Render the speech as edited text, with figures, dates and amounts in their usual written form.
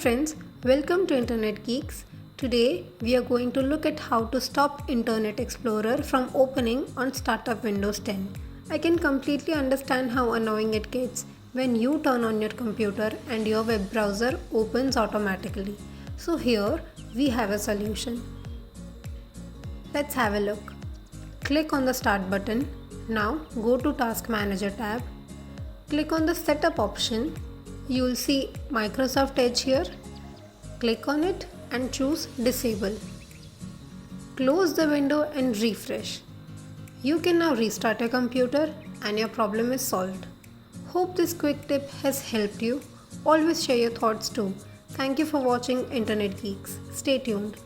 friends, welcome to Internet Geeks. Today we are going to look at how to stop Internet Explorer from opening on startup Windows 10. I can completely understand how annoying it gets when you turn on your computer and your web browser opens automatically. So here we have a solution. Let's have a look. Click on the Start button. Now go to Task Manager tab. Click on the Setup option. You will see Microsoft Edge here. Click on it and choose Disable. Close the window and refresh. You can now restart your computer and your problem is solved. Hope this quick tip has helped you. Always share your thoughts too. Thank you for watching Internet Geeks. Stay tuned.